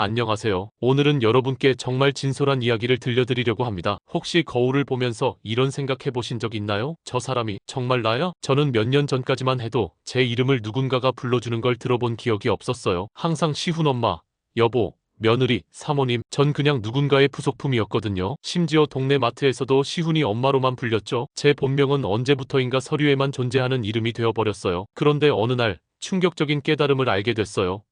안녕하세요. 오늘은 여러분께 정말 진솔한 이야기를 들려드리려고 합니다. 혹시 거울을 보면서 이런 생각해 보신 적 있나요? 저 사람이 정말 나야? 저는 몇 년 전까지만 해도 제 이름을 누군가가 불러주는 걸 들어본 기억이 없었어요. 항상 시훈 엄마, 여보, 며느리, 사모님, 전 그냥 누군가의 부속품이었거든요. 심지어 동네 마트에서도 시훈이 엄마로만 불렸죠. 제 본명은 언제부터인가 서류에만 존재하는 이름이 되어버렸어요. 그런데 어느 날 충격적인 깨달음을 알게 됐어요.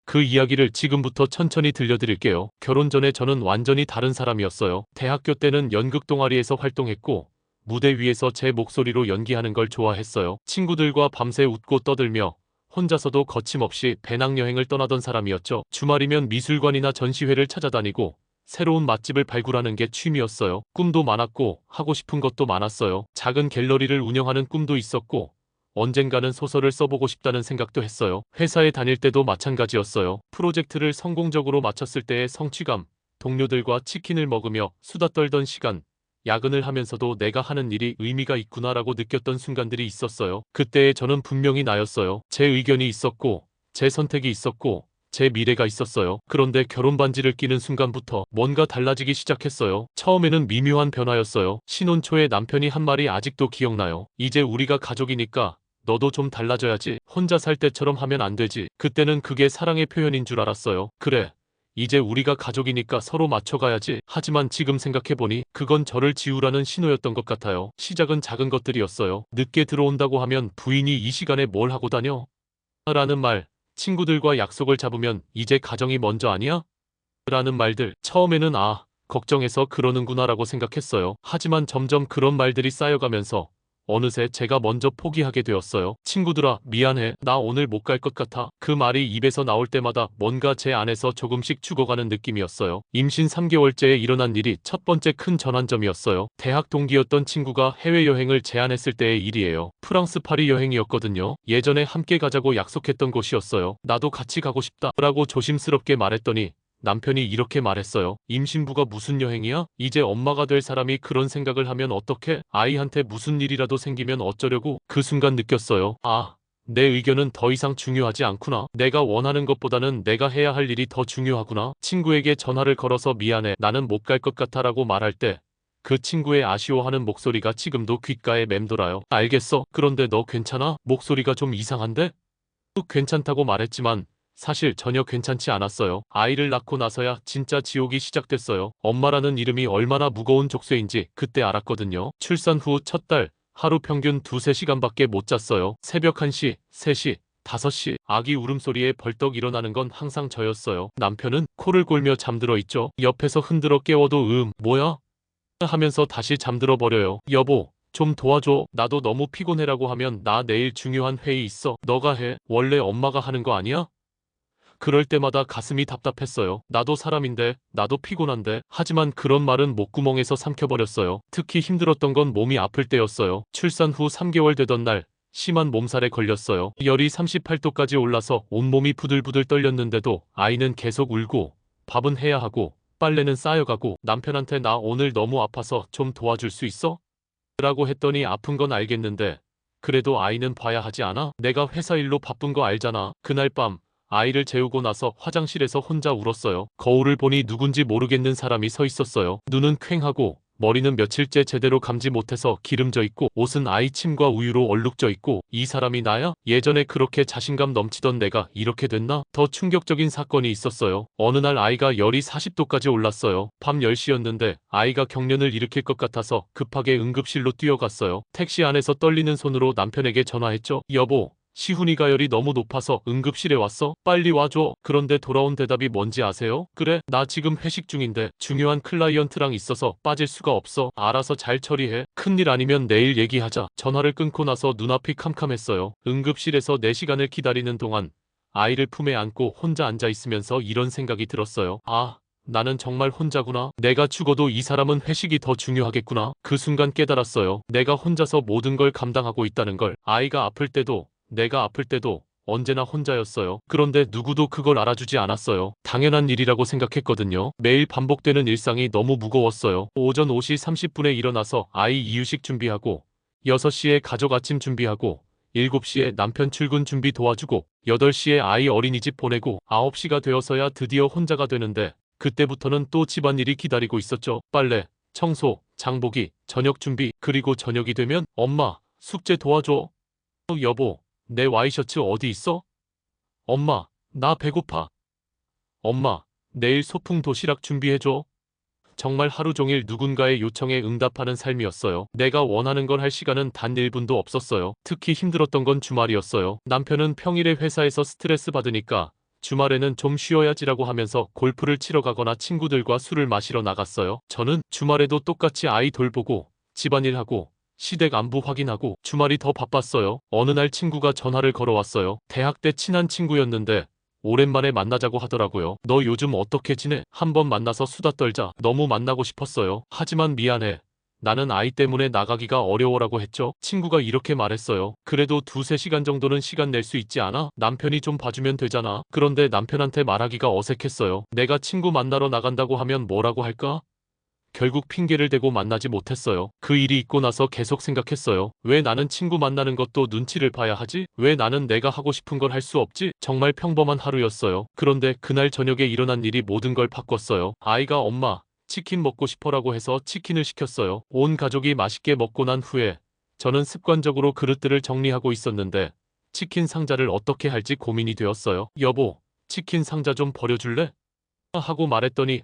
그 이야기를 지금부터 천천히 들려드릴게요. 결혼 전에 저는 완전히 다른 사람이었어요. 대학교 때는 연극 동아리에서 활동했고 무대 위에서 제 목소리로 연기하는 걸 좋아했어요. 친구들과 밤새 웃고 떠들며 혼자서도 거침없이 배낭여행을 떠나던 사람이었죠. 주말이면 미술관이나 전시회를 찾아다니고 새로운 맛집을 발굴하는 게 취미였어요. 꿈도 많았고 하고 싶은 것도 많았어요. 작은 갤러리를 운영하는 꿈도 있었고 언젠가는 소설을 써보고 싶다는 생각도 했어요. 회사에 다닐 때도 마찬가지였어요. 프로젝트를 성공적으로 마쳤을 때의 성취감, 동료들과 치킨을 먹으며 수다 떨던 시간, 야근을 하면서도 내가 하는 일이 의미가 있구나라고 느꼈던 순간들이 있었어요. 그때의 저는 분명히 나였어요. 제 의견이 있었고, 제 선택이 있었고, 제 미래가 있었어요. 그런데 결혼 반지를 끼는 순간부터 뭔가 달라지기 시작했어요. 처음에는 미묘한 변화였어요. 신혼 초에 남편이 한 말이 아직도 기억나요. 이제 우리가 가족이니까 너도 좀 달라져야지. 혼자 살 때처럼 하면 안 되지. 그때는 그게 사랑의 표현인 줄 알았어요. 그래. 이제 우리가 가족이니까 서로 맞춰가야지. 하지만 지금 생각해보니 그건 저를 지우라는 신호였던 것 같아요. 시작은 작은 것들이었어요. 늦게 들어온다고 하면 부인이 이 시간에 뭘 하고 다녀? 라는 말. 친구들과 약속을 잡으면 이제 가정이 먼저 아니야? 라는 말들. 처음에는 걱정해서 그러는구나라고 생각했어요. 하지만 점점 그런 말들이 쌓여가면서 어느새 제가 먼저 포기하게 되었어요. 친구들아, 미안해. 나 오늘 못 갈 것 같아. 그 말이 입에서 나올 때마다 뭔가 제 안에서 조금씩 죽어가는 느낌이었어요. 임신 3개월째에 일어난 일이 첫 번째 큰 전환점이었어요. 대학 동기였던 친구가 해외여행을 제안했을 때의 일이에요. 프랑스 파리 여행이었거든요. 예전에 함께 가자고 약속했던 곳이었어요. 나도 같이 가고 싶다 라고 조심스럽게 말했더니 남편이 이렇게 말했어요. 임신부가 무슨 여행이야? 이제 엄마가 될 사람이 그런 생각을 하면 어떡해? 아이한테 무슨 일이라도 생기면 어쩌려고? 그 순간 느꼈어요. 내 의견은 더 이상 중요하지 않구나. 내가 원하는 것보다는 내가 해야 할 일이 더 중요하구나. 친구에게 전화를 걸어서 미안해. 나는 못 갈 것 같아 라고 말할 때 그 친구의 아쉬워하는 목소리가 지금도 귓가에 맴돌아요. 알겠어. 그런데 너 괜찮아? 목소리가 좀 이상한데? 또 괜찮다고 말했지만 사실 전혀 괜찮지 않았어요. 아이를 낳고 나서야 진짜 지옥이 시작됐어요. 엄마라는 이름이 얼마나 무거운 족쇄인지 그때 알았거든요. 출산 후 첫 달, 하루 평균 2~3시간밖에 못 잤어요. 새벽 1시, 3시, 5시, 아기 울음소리에 벌떡 일어나는 건 항상 저였어요. 남편은 코를 골며 잠들어 있죠. 옆에서 흔들어 깨워도 뭐야? 하면서 다시 잠들어 버려요. 여보, 좀 도와줘. 나도 너무 피곤해라고 하면 나 내일 중요한 회의 있어. 너가 해. 원래 엄마가 하는 거 아니야? 그럴 때마다 가슴이 답답했어요. 나도 사람인데, 나도 피곤한데. 하지만 그런 말은 목구멍에서 삼켜버렸어요. 특히 힘들었던 건 몸이 아플 때였어요. 출산 후 3개월 되던 날, 심한 몸살에 걸렸어요. 열이 38도까지 올라서 온몸이 부들부들 떨렸는데도 아이는 계속 울고, 밥은 해야 하고, 빨래는 쌓여가고, 남편한테 나 오늘 너무 아파서 좀 도와줄 수 있어? 라고 했더니 아픈 건 알겠는데, 그래도 아이는 봐야 하지 않아? 내가 회사 일로 바쁜 거 알잖아. 그날 밤, 아이를 재우고 나서 화장실에서 혼자 울었어요. 거울을 보니 누군지 모르겠는 사람이 서 있었어요. 눈은 퀭하고 머리는 며칠째 제대로 감지 못해서 기름져 있고 옷은 아이 침과 우유로 얼룩져 있고 이 사람이 나야? 예전에 그렇게 자신감 넘치던 내가 이렇게 됐나? 더 충격적인 사건이 있었어요. 어느 날 아이가 열이 40도까지 올랐어요. 밤 10시였는데 아이가 경련을 일으킬 것 같아서 급하게 응급실로 뛰어갔어요. 택시 안에서 떨리는 손으로 남편에게 전화했죠. 여보, 시훈이가 열이 너무 높아서 응급실에 왔어. 빨리 와줘. 그런데 돌아온 대답이 뭔지 아세요? 그래, 나 지금 회식 중인데 중요한 클라이언트랑 있어서 빠질 수가 없어. 알아서 잘 처리해. 큰일 아니면 내일 얘기하자. 전화를 끊고 나서 눈앞이 캄캄했어요. 응급실에서 4시간을 기다리는 동안 아이를 품에 안고 혼자 앉아 있으면서 이런 생각이 들었어요. 나는 정말 혼자구나. 내가 죽어도 이 사람은 회식이 더 중요하겠구나. 그 순간 깨달았어요. 내가 혼자서 모든 걸 감당하고 있다는 걸. 아이가 아플 때도 내가 아플 때도 언제나 혼자였어요. 그런데 누구도 그걸 알아주지 않았어요. 당연한 일이라고 생각했거든요. 매일 반복되는 일상이 너무 무거웠어요. 오전 5시 30분에 일어나서 아이 이유식 준비하고 6시에 가족 아침 준비하고 7시에 남편 출근 준비 도와주고 8시에 아이 어린이집 보내고 9시가 되어서야 드디어 혼자가 되는데 그때부터는 또 집안일이 기다리고 있었죠. 빨래, 청소, 장보기, 저녁 준비, 그리고 저녁이 되면 엄마, 숙제 도와줘. 여보, 내 와이셔츠 어디 있어? 엄마, 나 배고파. 엄마, 내일 소풍 도시락 준비해줘. 정말 하루 종일 누군가의 요청에 응답하는 삶이었어요. 내가 원하는 걸 할 시간은 단 1분도 없었어요. 특히 힘들었던 건 주말이었어요. 남편은 평일에 회사에서 스트레스 받으니까 주말에는 좀 쉬어야지라고 하면서 골프를 치러 가거나 친구들과 술을 마시러 나갔어요. 저는 주말에도 똑같이 아이 돌보고 집안일하고 시댁 안부 확인하고 주말이 더 바빴어요. 어느 날 친구가 전화를 걸어왔어요. 대학 때 친한 친구였는데 오랜만에 만나자고 하더라고요. 너 요즘 어떻게 지내? 한번 만나서 수다 떨자. 너무 만나고 싶었어요. 하지만 미안해. 나는 아이 때문에 나가기가 어려워라고 했죠. 친구가 이렇게 말했어요. 그래도 2~3시간 정도는 시간 낼 수 있지 않아? 남편이 좀 봐주면 되잖아. 그런데 남편한테 말하기가 어색했어요. 내가 친구 만나러 나간다고 하면 뭐라고 할까? 결국 핑계를 대고 만나지 못했어요. 그 일이 있고 나서 계속 생각했어요. 왜 나는 친구 만나는 것도 눈치를 봐야 하지? 왜 나는 내가 하고 싶은 걸 할 수 없지? 정말 평범한 하루였어요. 그런데 그날 저녁에 일어난 일이 모든 걸 바꿨어요. 아이가 엄마, 치킨 먹고 싶어라고 해서 치킨을 시켰어요. 온 가족이 맛있게 먹고 난 후에 저는 습관적으로 그릇들을 정리하고 있었는데 치킨 상자를 어떻게 할지 고민이 되었어요. 여보, 치킨 상자 좀 버려줄래? 하고 말했더니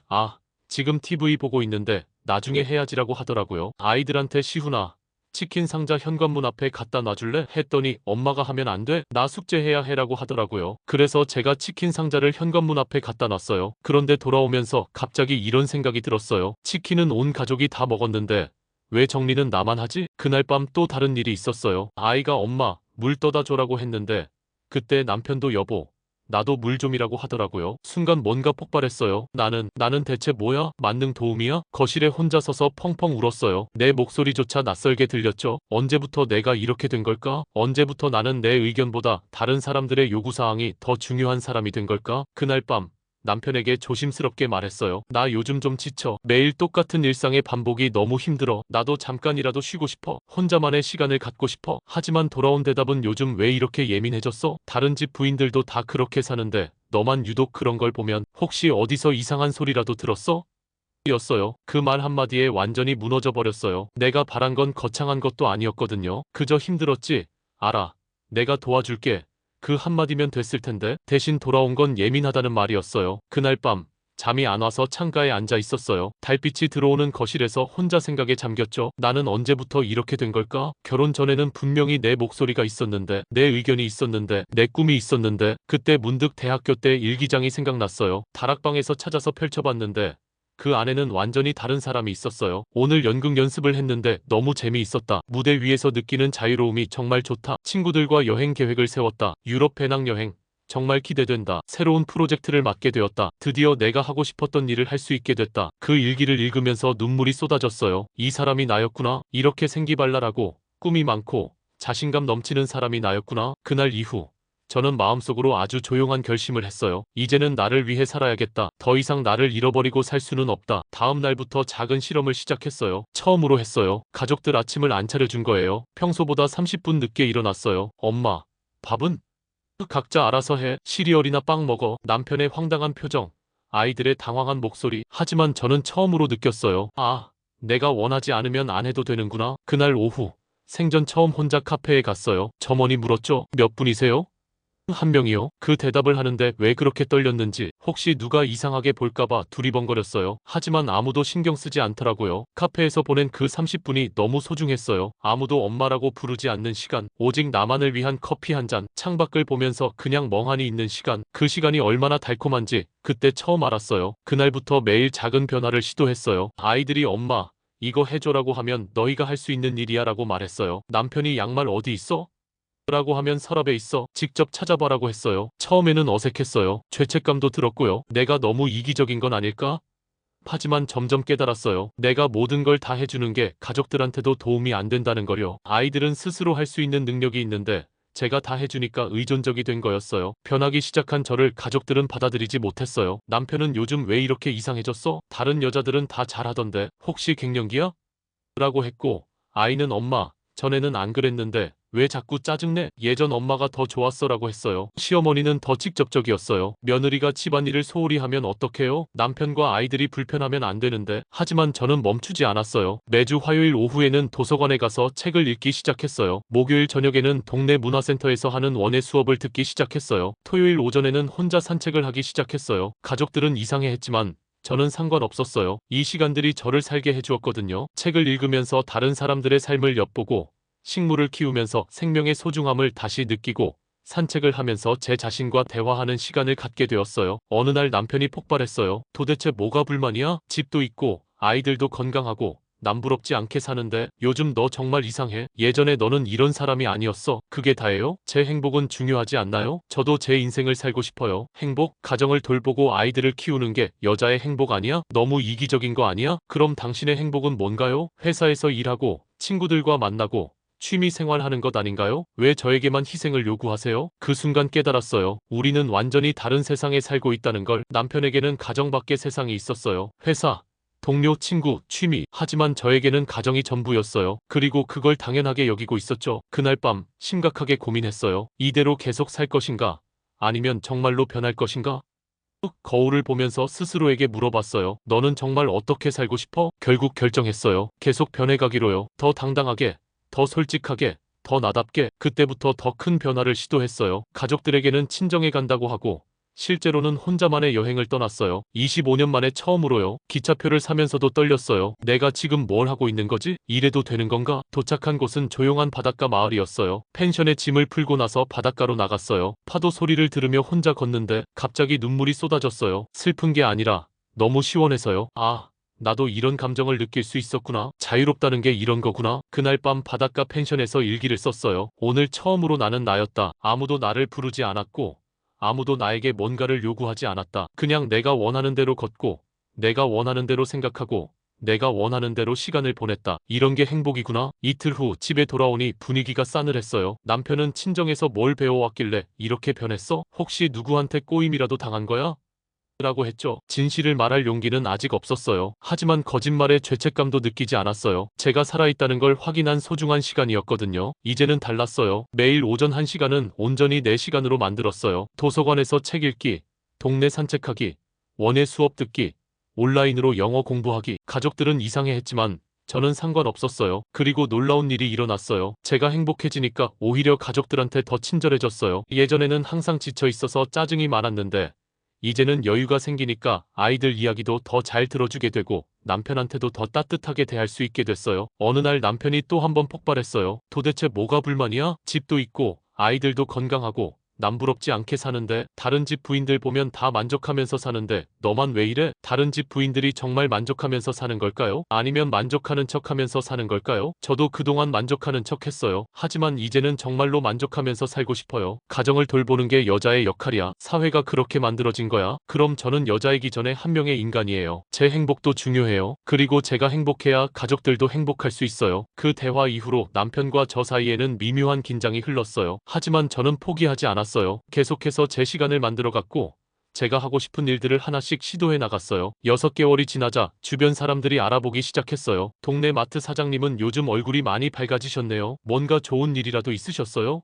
지금 TV 보고 있는데 나중에 해야지라고 하더라고요. 아이들한테 시훈아, 치킨 상자 현관문 앞에 갖다 놔줄래? 했더니 엄마가 하면 안 돼? 나 숙제해야 해라고 하더라고요. 그래서 제가 치킨 상자를 현관문 앞에 갖다 놨어요. 그런데 돌아오면서 갑자기 이런 생각이 들었어요. 치킨은 온 가족이 다 먹었는데 왜 정리는 나만 하지? 그날 밤 또 다른 일이 있었어요. 아이가 엄마, 물 떠다 줘라고 했는데 그때 남편도 여보, 나도 물 좀이라고 하더라고요. 순간 뭔가 폭발했어요. 나는 대체 뭐야? 만능 도우미야? 거실에 혼자 서서 펑펑 울었어요. 내 목소리조차 낯설게 들렸죠. 언제부터 내가 이렇게 된 걸까? 언제부터 나는 내 의견보다 다른 사람들의 요구사항이 더 중요한 사람이 된 걸까? 그날 밤 남편에게 조심스럽게 말했어요. 나 요즘 좀 지쳐. 매일 똑같은 일상의 반복이 너무 힘들어. 나도 잠깐이라도 쉬고 싶어. 혼자만의 시간을 갖고 싶어. 하지만 돌아온 대답은 요즘 왜 이렇게 예민해졌어? 다른 집 부인들도 다 그렇게 사는데 너만 유독 그런 걸 보면 혹시 어디서 이상한 소리라도 들었어? 였어요. 그 말 한마디에 완전히 무너져 버렸어요. 내가 바란 건 거창한 것도 아니었거든요. 그저 힘들었지. 알아. 내가 도와줄게. 그 한마디면 됐을 텐데 대신 돌아온 건 예민하다는 말이었어요. 그날 밤 잠이 안 와서 창가에 앉아 있었어요. 달빛이 들어오는 거실에서 혼자 생각에 잠겼죠. 나는 언제부터 이렇게 된 걸까? 결혼 전에는 분명히 내 목소리가 있었는데, 내 의견이 있었는데, 내 꿈이 있었는데, 그때 문득 대학교 때 일기장이 생각났어요. 다락방에서 찾아서 펼쳐봤는데 그 안에는 완전히 다른 사람이 있었어요. 오늘 연극 연습을 했는데 너무 재미있었다. 무대 위에서 느끼는 자유로움이 정말 좋다. 친구들과 여행 계획을 세웠다. 유럽 배낭여행. 정말 기대된다. 새로운 프로젝트를 맡게 되었다. 드디어 내가 하고 싶었던 일을 할 수 있게 됐다. 그 일기를 읽으면서 눈물이 쏟아졌어요. 이 사람이 나였구나. 이렇게 생기발랄하고 꿈이 많고 자신감 넘치는 사람이 나였구나. 그날 이후 저는 마음속으로 아주 조용한 결심을 했어요. 이제는 나를 위해 살아야겠다. 더 이상 나를 잃어버리고 살 수는 없다. 다음 날부터 작은 실험을 시작했어요. 처음으로 했어요. 가족들 아침을 안 차려준 거예요. 평소보다 30분 늦게 일어났어요. 엄마, 밥은? 각자 알아서 해. 시리얼이나 빵 먹어. 남편의 황당한 표정, 아이들의 당황한 목소리. 하지만 저는 처음으로 느꼈어요. 내가 원하지 않으면 안 해도 되는구나. 그날 오후 생전 처음 혼자 카페에 갔어요. 점원이 물었죠. 몇 분이세요? 한 명이요. 그 대답을 하는데 왜 그렇게 떨렸는지, 혹시 누가 이상하게 볼까봐 두리번거렸어요. 하지만 아무도 신경 쓰지 않더라고요. 카페에서 보낸 그 30분이 너무 소중했어요. 아무도 엄마라고 부르지 않는 시간, 오직 나만을 위한 커피 한 잔, 창밖을 보면서 그냥 멍하니 있는 시간, 그 시간이 얼마나 달콤한지 그때 처음 알았어요. 그날부터 매일 작은 변화를 시도했어요. 아이들이 엄마, 이거 해줘라고 하면 너희가 할 수 있는 일이야 라고 말했어요. 남편이 양말 어디 있어? 라고 하면 서랍에 있어. 직접 찾아봐라고 했어요. 처음에는 어색했어요. 죄책감도 들었고요. 내가 너무 이기적인 건 아닐까? 하지만 점점 깨달았어요. 내가 모든 걸 다 해주는 게 가족들한테도 도움이 안 된다는 걸요. 아이들은 스스로 할 수 있는 능력이 있는데 제가 다 해주니까 의존적이 된 거였어요. 변하기 시작한 저를 가족들은 받아들이지 못했어요. 남편은 요즘 왜 이렇게 이상해졌어? 다른 여자들은 다 잘하던데 혹시 갱년기야? 라고 했고, 아이는 엄마, 전에는 안 그랬는데 왜 자꾸 짜증내? 예전 엄마가 더 좋았어라고 했어요. 시어머니는 더 직접적이었어요. 며느리가 집안일을 소홀히 하면 어떡해요? 남편과 아이들이 불편하면 안 되는데. 하지만 저는 멈추지 않았어요. 매주 화요일 오후에는 도서관에 가서 책을 읽기 시작했어요. 목요일 저녁에는 동네 문화센터에서 하는 원예 수업을 듣기 시작했어요. 토요일 오전에는 혼자 산책을 하기 시작했어요. 가족들은 이상해했지만 저는 상관없었어요. 이 시간들이 저를 살게 해주었거든요. 책을 읽으면서 다른 사람들의 삶을 엿보고 식물을 키우면서 생명의 소중함을 다시 느끼고 산책을 하면서 제 자신과 대화하는 시간을 갖게 되었어요. 어느 날 남편이 폭발했어요. 도대체 뭐가 불만이야? 집도 있고 아이들도 건강하고 남부럽지 않게 사는데 요즘 너 정말 이상해. 예전에 너는 이런 사람이 아니었어. 그게 다예요? 제 행복은 중요하지 않나요? 저도 제 인생을 살고 싶어요. 행복? 가정을 돌보고 아이들을 키우는 게 여자의 행복 아니야? 너무 이기적인 거 아니야? 그럼 당신의 행복은 뭔가요? 회사에서 일하고 친구들과 만나고 취미 생활하는 것 아닌가요? 왜 저에게만 희생을 요구하세요? 그 순간 깨달았어요. 우리는 완전히 다른 세상에 살고 있다는 걸. 남편에게는 가정 밖의 세상이 있었어요. 회사, 동료, 친구, 취미. 하지만 저에게는 가정이 전부였어요. 그리고 그걸 당연하게 여기고 있었죠. 그날 밤 심각하게 고민했어요. 이대로 계속 살 것인가? 아니면 정말로 변할 것인가? 거울을 보면서 스스로에게 물어봤어요. 너는 정말 어떻게 살고 싶어? 결국 결정했어요. 계속 변해가기로요. 더 당당하게, 더 솔직하게, 더 나답게. 그때부터 더 큰 변화를 시도했어요. 가족들에게는 친정에 간다고 하고 실제로는 혼자만의 여행을 떠났어요. 25년 만에 처음으로요. 기차표를 사면서도 떨렸어요. 내가 지금 뭘 하고 있는 거지? 이래도 되는 건가? 도착한 곳은 조용한 바닷가 마을이었어요. 펜션에 짐을 풀고 나서 바닷가로 나갔어요. 파도 소리를 들으며 혼자 걷는데 갑자기 눈물이 쏟아졌어요. 슬픈 게 아니라 너무 시원해서요. 아, 나도 이런 감정을 느낄 수 있었구나. 자유롭다는 게 이런 거구나. 그날 밤 바닷가 펜션에서 일기를 썼어요. 오늘 처음으로 나는 나였다. 아무도 나를 부르지 않았고 아무도 나에게 뭔가를 요구하지 않았다. 그냥 내가 원하는 대로 걷고 내가 원하는 대로 생각하고 내가 원하는 대로 시간을 보냈다. 이런 게 행복이구나. 이틀 후 집에 돌아오니 분위기가 싸늘했어요. 남편은 친정에서 뭘 배워왔길래 이렇게 변했어? 혹시 누구한테 꼬임이라도 당한 거야? 라고 했죠. 진실을 말할 용기는 아직 없었어요. 하지만 거짓말에 죄책감도 느끼지 않았어요. 제가 살아있다는 걸 확인한 소중한 시간이었거든요. 이제는 달랐어요. 매일 오전 1시간은 온전히 내 시간으로 만들었어요. 도서관에서 책 읽기, 동네 산책하기, 원예 수업 듣기, 온라인으로 영어 공부하기. 가족들은 이상해했지만 저는 상관없었어요. 그리고 놀라운 일이 일어났어요. 제가 행복해지니까 오히려 가족들한테 더 친절해졌어요. 예전에는 항상 지쳐 있어서 짜증이 많았는데 이제는 여유가 생기니까 아이들 이야기도 더 잘 들어주게 되고 남편한테도 더 따뜻하게 대할 수 있게 됐어요. 어느 날 남편이 또 한 번 폭발했어요. 도대체 뭐가 불만이야? 집도 있고 아이들도 건강하고 남부럽지 않게 사는데 다른 집 부인들 보면 다 만족하면서 사는데 너만 왜 이래? 다른 집 부인들이 정말 만족하면서 사는 걸까요? 아니면 만족하는 척하면서 사는 걸까요? 저도 그동안 만족하는 척했어요. 하지만 이제는 정말로 만족하면서 살고 싶어요. 가정을 돌보는 게 여자의 역할이야. 사회가 그렇게 만들어진 거야. 그럼 저는 여자이기 전에 한 명의 인간이에요. 제 행복도 중요해요. 그리고 제가 행복해야 가족들도 행복할 수 있어요. 그 대화 이후로 남편과 저 사이에는 미묘한 긴장이 흘렀어요. 하지만 저는 포기하지 않았어요. 계속해서 제 시간을 만들어갔고 제가 하고 싶은 일들을 하나씩 시도해 나갔어요. 6개월이 지나자 주변 사람들이 알아보기 시작했어요. 동네 마트 사장님은 요즘 얼굴이 많이 밝아지셨네요. 뭔가 좋은 일이라도 있으셨어요?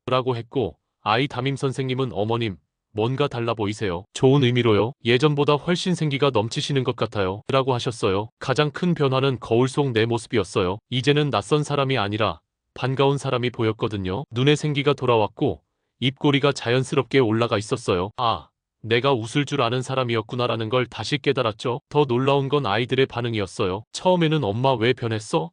라고 했고 아이 담임 선생님은 어머님 뭔가 달라 보이세요. 좋은 의미로요. 예전보다 훨씬 생기가 넘치시는 것 같아요. 라고 하셨어요. 가장 큰 변화는 거울 속 내 모습이었어요. 이제는 낯선 사람이 아니라 반가운 사람이 보였거든요. 눈에 생기가 돌아왔고 입꼬리가 자연스럽게 올라가 있었어요. 아, 내가 웃을 줄 아는 사람이었구나라는 걸 다시 깨달았죠. 더 놀라운 건 아이들의 반응이었어요. 처음에는 엄마 왜 변했어?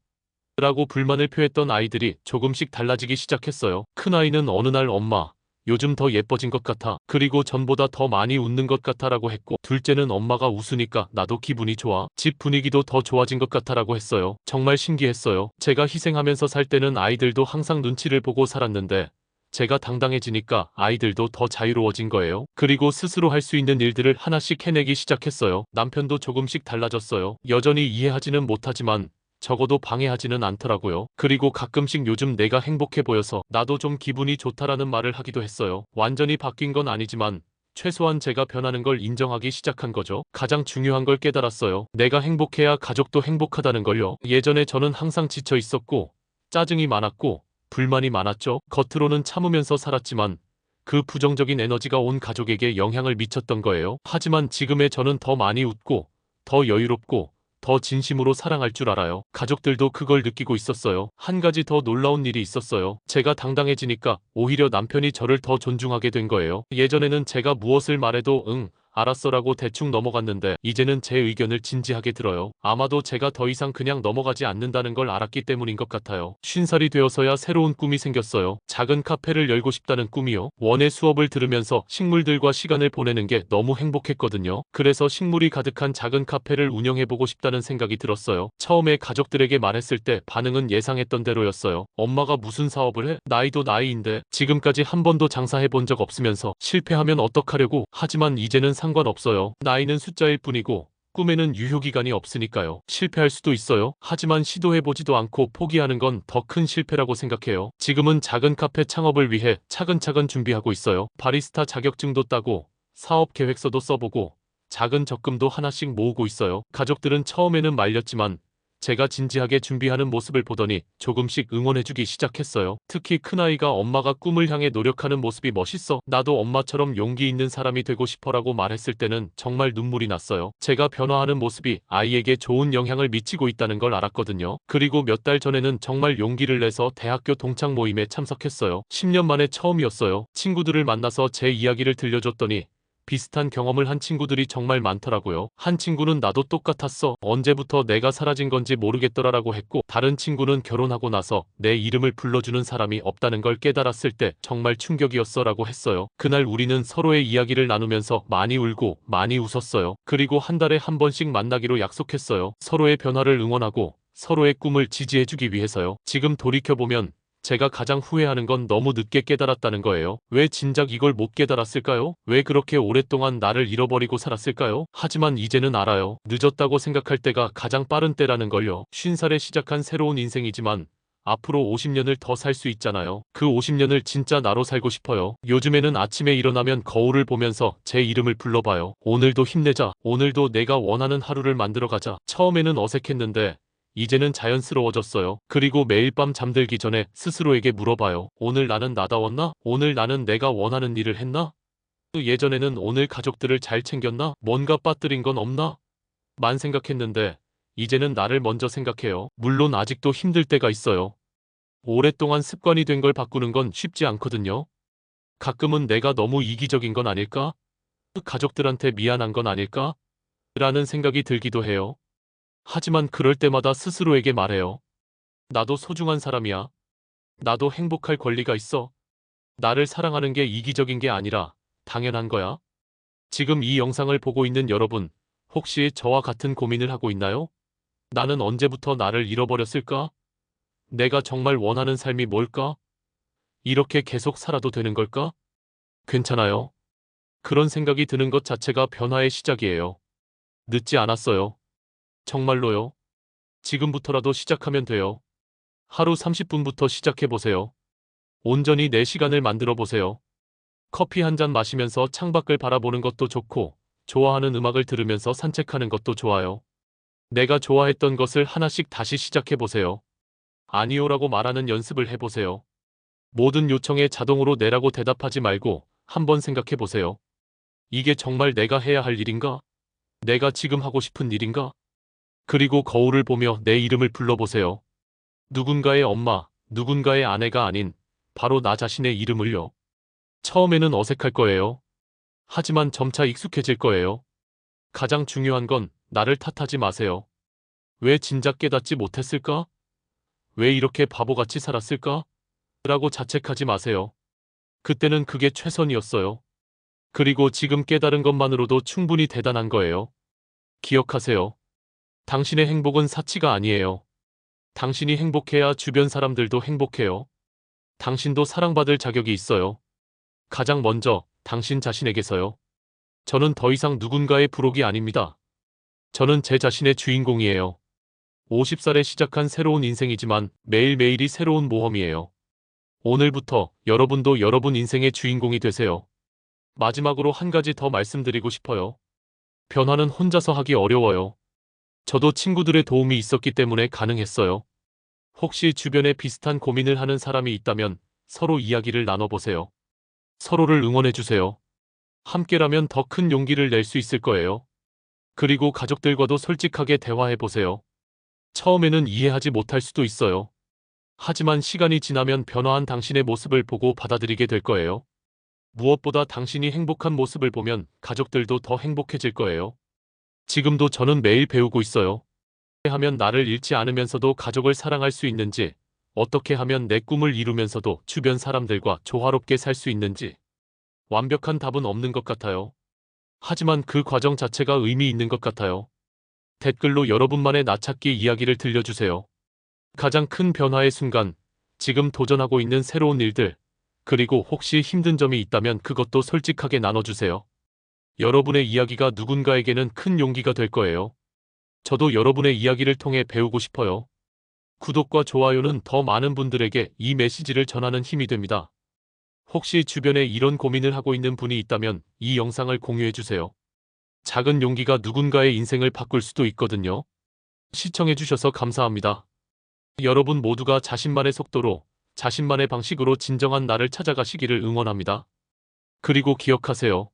라고 불만을 표했던 아이들이 조금씩 달라지기 시작했어요. 큰아이는 어느 날 엄마, 요즘 더 예뻐진 것 같아. 그리고 전보다 더 많이 웃는 것 같아 라고 했고 둘째는 엄마가 웃으니까 나도 기분이 좋아. 집 분위기도 더 좋아진 것 같아 라고 했어요. 정말 신기했어요. 제가 희생하면서 살 때는 아이들도 항상 눈치를 보고 살았는데 제가 당당해지니까 아이들도 더 자유로워진 거예요. 그리고 스스로 할 수 있는 일들을 하나씩 해내기 시작했어요. 남편도 조금씩 달라졌어요. 여전히 이해하지는 못하지만 적어도 방해하지는 않더라고요. 그리고 가끔씩 요즘 내가 행복해 보여서 나도 좀 기분이 좋다라는 말을 하기도 했어요. 완전히 바뀐 건 아니지만 최소한 제가 변하는 걸 인정하기 시작한 거죠. 가장 중요한 걸 깨달았어요. 내가 행복해야 가족도 행복하다는 걸요. 예전에 저는 항상 지쳐 있었고 짜증이 많았고 불만이 많았죠. 겉으로는 참으면서 살았지만 그 부정적인 에너지가 온 가족에게 영향을 미쳤던 거예요. 하지만 지금의 저는 더 많이 웃고 더 여유롭고 더 진심으로 사랑할 줄 알아요. 가족들도 그걸 느끼고 있었어요. 한 가지 더 놀라운 일이 있었어요. 제가 당당해지니까 오히려 남편이 저를 더 존중하게 된 거예요. 예전에는 제가 무엇을 말해도 응, 알았어라고 대충 넘어갔는데 이제는 제 의견을 진지하게 들어요. 아마도 제가 더 이상 그냥 넘어가지 않는다는 걸 알았기 때문인 것 같아요. 50살이 되어서야 새로운 꿈이 생겼어요. 작은 카페를 열고 싶다는 꿈이요. 원의 수업을 들으면서 식물들과 시간을 보내는 게 너무 행복했거든요. 그래서 식물이 가득한 작은 카페를 운영해보고 싶다는 생각이 들었어요. 처음에 가족들에게 말했을 때 반응은 예상했던 대로였어요. 엄마가 무슨 사업을 해? 나이도 나이인데 지금까지 한 번도 장사해본 적 없으면서 실패하면 어떡하려고. 하지만 이제는 상관없어요. 나이는 숫자일 뿐이고 꿈에는 유효기간이 없으니까요. 실패할 수도 있어요. 하지만 시도해보지도 않고 포기하는 건 더 큰 실패라고 생각해요. 지금은 작은 카페 창업을 위해 차근차근 준비하고 있어요. 바리스타 자격증도 따고 사업 계획서도 써보고 작은 적금도 하나씩 모으고 있어요. 가족들은 처음에는 말렸지만 제가 진지하게 준비하는 모습을 보더니 조금씩 응원해주기 시작했어요. 특히 큰아이가 엄마가 꿈을 향해 노력하는 모습이 멋있어. 나도 엄마처럼 용기 있는 사람이 되고 싶어라고 말했을 때는 정말 눈물이 났어요. 제가 변화하는 모습이 아이에게 좋은 영향을 미치고 있다는 걸 알았거든요. 그리고 몇 달 전에는 정말 용기를 내서 대학교 동창 모임에 참석했어요. 10년 만에 처음이었어요. 친구들을 만나서 제 이야기를 들려줬더니 비슷한 경험을 한 친구들이 정말 많더라고요. 한 친구는 나도 똑같았어. 언제부터 내가 사라진 건지 모르겠더라라고 했고, 다른 친구는 결혼하고 나서 내 이름을 불러주는 사람이 없다는 걸 깨달았을 때 정말 충격이었어 라고 했어요. 그날 우리는 서로의 이야기를 나누면서 많이 울고 많이 웃었어요. 그리고 한 달에 한 번씩 만나기로 약속했어요. 서로의 변화를 응원하고 서로의 꿈을 지지해주기 위해서요. 지금 돌이켜보면 제가 가장 후회하는 건 너무 늦게 깨달았다는 거예요. 왜 진작 이걸 못 깨달았을까요? 왜 그렇게 오랫동안 나를 잃어버리고 살았을까요? 하지만 이제는 알아요. 늦었다고 생각할 때가 가장 빠른 때라는 걸요. 50살에 시작한 새로운 인생이지만 앞으로 50년을 더 살 수 있잖아요. 그 50년을 진짜 나로 살고 싶어요. 요즘에는 아침에 일어나면 거울을 보면서 제 이름을 불러봐요. 오늘도 힘내자. 오늘도 내가 원하는 하루를 만들어가자. 처음에는 어색했는데 이제는 자연스러워졌어요. 그리고 매일 밤 잠들기 전에 스스로에게 물어봐요. 오늘 나는 나다웠나? 오늘 나는 내가 원하는 일을 했나? 예전에는 오늘 가족들을 잘 챙겼나? 뭔가 빠뜨린 건 없나? 만 생각했는데 이제는 나를 먼저 생각해요. 물론 아직도 힘들 때가 있어요. 오랫동안 습관이 된 걸 바꾸는 건 쉽지 않거든요. 가끔은 내가 너무 이기적인 건 아닐까? 가족들한테 미안한 건 아닐까? 라는 생각이 들기도 해요. 하지만 그럴 때마다 스스로에게 말해요. 나도 소중한 사람이야. 나도 행복할 권리가 있어. 나를 사랑하는 게 이기적인 게 아니라 당연한 거야. 지금 이 영상을 보고 있는 여러분, 혹시 저와 같은 고민을 하고 있나요? 나는 언제부터 나를 잃어버렸을까? 내가 정말 원하는 삶이 뭘까? 이렇게 계속 살아도 되는 걸까? 괜찮아요. 그런 생각이 드는 것 자체가 변화의 시작이에요. 늦지 않았어요. 정말로요. 지금부터라도 시작하면 돼요. 하루 30분부터 시작해보세요. 온전히 내 시간을 만들어 보세요. 커피 한 잔 마시면서 창밖을 바라보는 것도 좋고, 좋아하는 음악을 들으면서 산책하는 것도 좋아요. 내가 좋아했던 것을 하나씩 다시 시작해보세요. 아니요라고 말하는 연습을 해보세요. 모든 요청에 자동으로 네라고 대답하지 말고 한번 생각해보세요. 이게 정말 내가 해야 할 일인가? 내가 지금 하고 싶은 일인가? 그리고 거울을 보며 내 이름을 불러보세요. 누군가의 엄마, 누군가의 아내가 아닌 바로 나 자신의 이름을요. 처음에는 어색할 거예요. 하지만 점차 익숙해질 거예요. 가장 중요한 건 나를 탓하지 마세요. 왜 진작 깨닫지 못했을까? 왜 이렇게 바보같이 살았을까? 라고 자책하지 마세요. 그때는 그게 최선이었어요. 그리고 지금 깨달은 것만으로도 충분히 대단한 거예요. 기억하세요. 당신의 행복은 사치가 아니에요. 당신이 행복해야 주변 사람들도 행복해요. 당신도 사랑받을 자격이 있어요. 가장 먼저 당신 자신에게서요. 저는 더 이상 누군가의 부록이 아닙니다. 저는 제 자신의 주인공이에요. 50살에 시작한 새로운 인생이지만 매일매일이 새로운 모험이에요. 오늘부터 여러분도 여러분 인생의 주인공이 되세요. 마지막으로 한 가지 더 말씀드리고 싶어요. 변화는 혼자서 하기 어려워요. 저도 친구들의 도움이 있었기 때문에 가능했어요. 혹시 주변에 비슷한 고민을 하는 사람이 있다면 서로 이야기를 나눠보세요. 서로를 응원해주세요. 함께라면 더 큰 용기를 낼 수 있을 거예요. 그리고 가족들과도 솔직하게 대화해보세요. 처음에는 이해하지 못할 수도 있어요. 하지만 시간이 지나면 변화한 당신의 모습을 보고 받아들이게 될 거예요. 무엇보다 당신이 행복한 모습을 보면 가족들도 더 행복해질 거예요. 지금도 저는 매일 배우고 있어요. 어떻게 하면 나를 잃지 않으면서도 가족을 사랑할 수 있는지, 어떻게 하면 내 꿈을 이루면서도 주변 사람들과 조화롭게 살 수 있는지. 완벽한 답은 없는 것 같아요. 하지만 그 과정 자체가 의미 있는 것 같아요. 댓글로 여러분만의 나찾기 이야기를 들려주세요. 가장 큰 변화의 순간, 지금 도전하고 있는 새로운 일들, 그리고 혹시 힘든 점이 있다면 그것도 솔직하게 나눠주세요. 여러분의 이야기가 누군가에게는 큰 용기가 될 거예요. 저도 여러분의 이야기를 통해 배우고 싶어요. 구독과 좋아요는 더 많은 분들에게 이 메시지를 전하는 힘이 됩니다. 혹시 주변에 이런 고민을 하고 있는 분이 있다면 이 영상을 공유해주세요. 작은 용기가 누군가의 인생을 바꿀 수도 있거든요. 시청해주셔서 감사합니다. 여러분 모두가 자신만의 속도로, 자신만의 방식으로 진정한 나를 찾아가시기를 응원합니다. 그리고 기억하세요.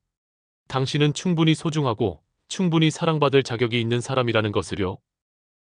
당신은 충분히 소중하고 충분히 사랑받을 자격이 있는 사람이라는 것을요.